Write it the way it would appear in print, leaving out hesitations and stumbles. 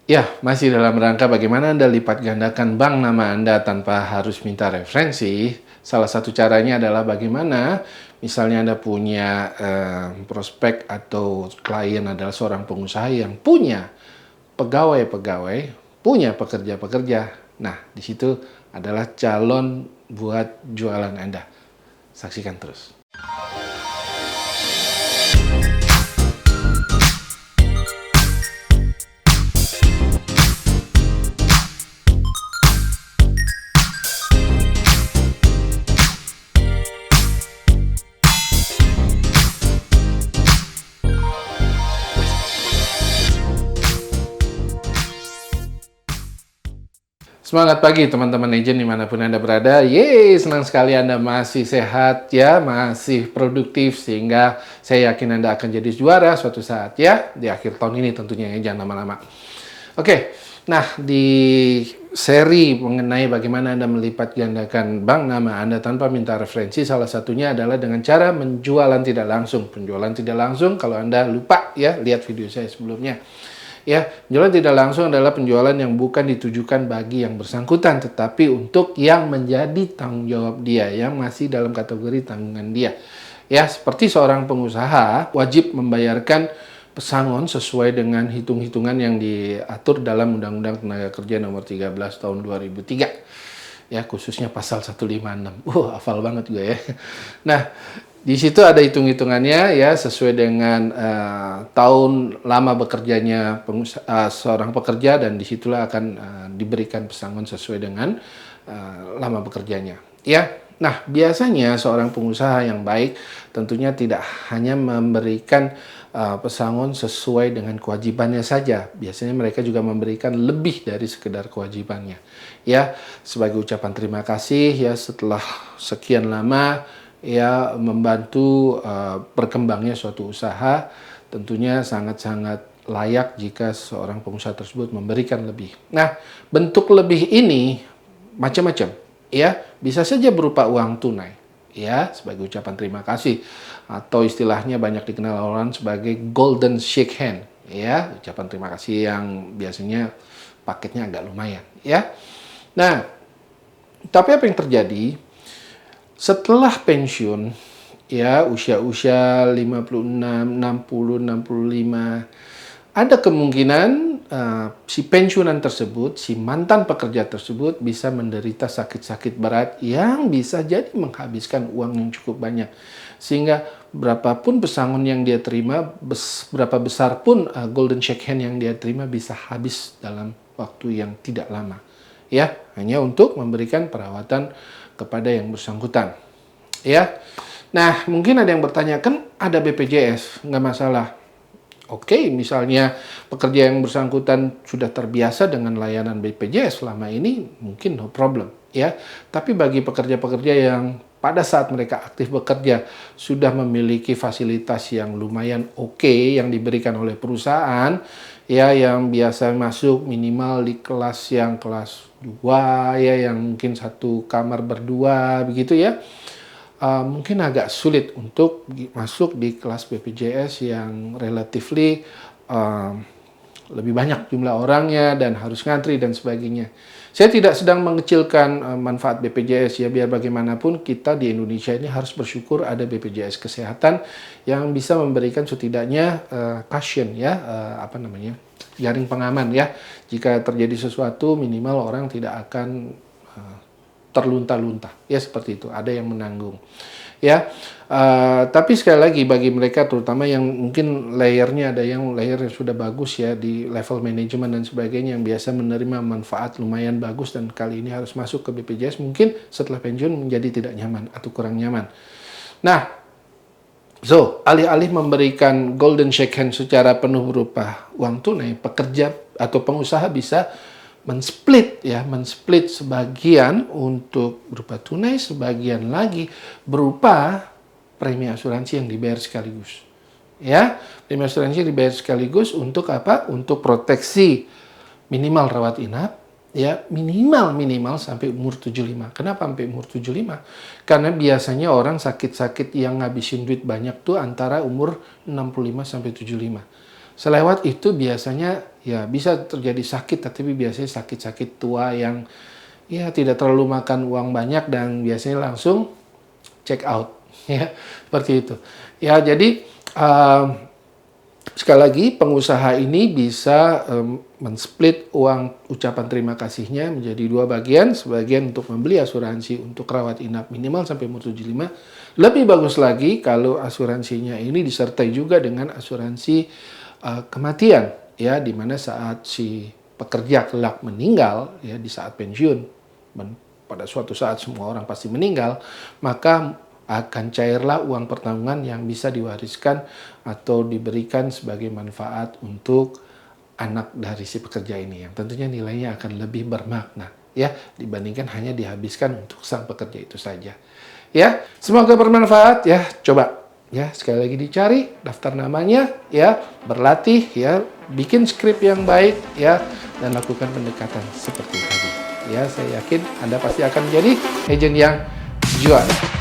Ya, masih dalam rangka bagaimana Anda lipat gandakan bank nama Anda tanpa harus minta referensi. Salah satu caranya adalah bagaimana misalnya Anda punya prospek atau klien adalah seorang pengusaha yang punya pegawai-pegawai, punya pekerja-pekerja. Nah, di situ adalah calon buat jualan Anda. Saksikan terus. Semangat pagi teman-teman agent dimanapun Anda berada. Yeay, senang sekali Anda masih sehat ya, masih produktif sehingga saya yakin Anda akan jadi juara suatu saat ya, di akhir tahun ini tentunya ya, jangan lama-lama. Oke, nah di seri mengenai bagaimana Anda melipat gandakan bank nama Anda tanpa minta referensi, salah satunya adalah dengan cara menjualan tidak langsung. Penjualan tidak langsung, kalau Anda lupa ya, lihat video saya sebelumnya. Ya, penjualan tidak langsung adalah penjualan yang bukan ditujukan bagi yang bersangkutan, tetapi untuk yang menjadi tanggung jawab dia, yang masih dalam kategori tanggungan dia. Ya, seperti seorang pengusaha wajib membayarkan pesangon sesuai dengan hitung-hitungan yang diatur dalam Undang-Undang Tenaga Kerja Nomor 13 Tahun 2003. Ya, khususnya pasal 156. Hafal banget gue ya. Nah, di situ ada hitung-hitungannya ya sesuai dengan tahun lama bekerjanya seorang pekerja dan disitulah akan diberikan pesangon sesuai dengan lama bekerjanya. Ya, nah biasanya seorang pengusaha yang baik tentunya tidak hanya memberikan pesangon sesuai dengan kewajibannya saja. Biasanya mereka juga memberikan lebih dari sekedar kewajibannya. Ya, sebagai ucapan terima kasih ya setelah sekian lama ya membantu berkembangnya suatu usaha, tentunya sangat-sangat layak jika seorang pengusaha tersebut memberikan lebih. Nah, bentuk lebih ini macam-macam, ya bisa saja berupa uang tunai, ya sebagai ucapan terima kasih, atau istilahnya banyak dikenal orang sebagai golden shake hand, ya ucapan terima kasih yang biasanya paketnya agak lumayan, ya. Nah, tapi apa yang terjadi? Setelah pensiun, ya usia-usia 56, 60, 65, ada kemungkinan si pensiunan tersebut, si mantan pekerja tersebut bisa menderita sakit-sakit berat yang bisa jadi menghabiskan uang yang cukup banyak. Sehingga berapapun pesangon yang dia terima, berapa besar pun golden shake hand yang dia terima bisa habis dalam waktu yang tidak lama. Ya, hanya untuk memberikan perawatan kepada yang bersangkutan. Ya. Nah, mungkin ada yang bertanya, kan ada BPJS, nggak masalah. Oke, misalnya pekerja yang bersangkutan sudah terbiasa dengan layanan BPJS selama ini, mungkin no problem, ya. Tapi bagi pekerja-pekerja yang pada saat mereka aktif bekerja sudah memiliki fasilitas yang lumayan oke yang diberikan oleh perusahaan, ya yang biasa masuk minimal di kelas yang kelas 2, ya yang mungkin satu kamar berdua begitu ya. Mungkin agak sulit untuk masuk di kelas BPJS yang relatively lebih banyak jumlah orangnya dan harus ngantri dan sebagainya. Saya tidak sedang mengecilkan manfaat BPJS ya, biar bagaimanapun kita di Indonesia ini harus bersyukur ada BPJS Kesehatan yang bisa memberikan setidaknya cushion ya, jaring pengaman ya. Jika terjadi sesuatu minimal orang tidak akan terlunta-lunta ya, seperti itu, ada yang menanggung ya. Tapi sekali lagi bagi mereka terutama yang mungkin layernya ada yang layer yang sudah bagus ya di level manajemen dan sebagainya yang biasa menerima manfaat lumayan bagus dan kali ini harus masuk ke BPJS, mungkin setelah pensiun menjadi tidak nyaman atau kurang nyaman. Nah, alih-alih memberikan golden shake hand secara penuh berupa uang tunai, pekerja atau pengusaha bisa men-split sebagian untuk berupa tunai, sebagian lagi berupa premi asuransi yang dibayar sekaligus. Ya, premi asuransi yang dibayar sekaligus untuk apa? Untuk proteksi minimal rawat inap, ya minimal sampai umur 75. Kenapa sampai umur 75? Karena biasanya orang sakit-sakit yang ngabisin duit banyak tuh antara umur 65 sampai 75. Selewat itu biasanya ya bisa terjadi sakit, tapi biasanya sakit-sakit tua yang ya tidak terlalu makan uang banyak dan biasanya langsung check out, ya seperti itu. Ya jadi sekali lagi pengusaha ini bisa men-split uang ucapan terima kasihnya menjadi 2 bagian, sebagian untuk membeli asuransi untuk rawat inap minimal sampai umur 75. Lebih bagus lagi kalau asuransinya ini disertai juga dengan asuransi kematian, ya, di mana saat si pekerja kelak meninggal, ya, di saat pensiun, pada suatu saat semua orang pasti meninggal, maka akan cairlah uang pertanggungan yang bisa diwariskan atau diberikan sebagai manfaat untuk anak dari si pekerja ini, yang tentunya nilainya akan lebih bermakna, ya, dibandingkan hanya dihabiskan untuk sang pekerja itu saja. Ya, semoga bermanfaat ya. Coba ya, sekali lagi dicari daftar namanya, ya, berlatih ya, bikin skrip yang baik ya, dan lakukan pendekatan seperti tadi. Ya, saya yakin Anda pasti akan menjadi agent yang juara.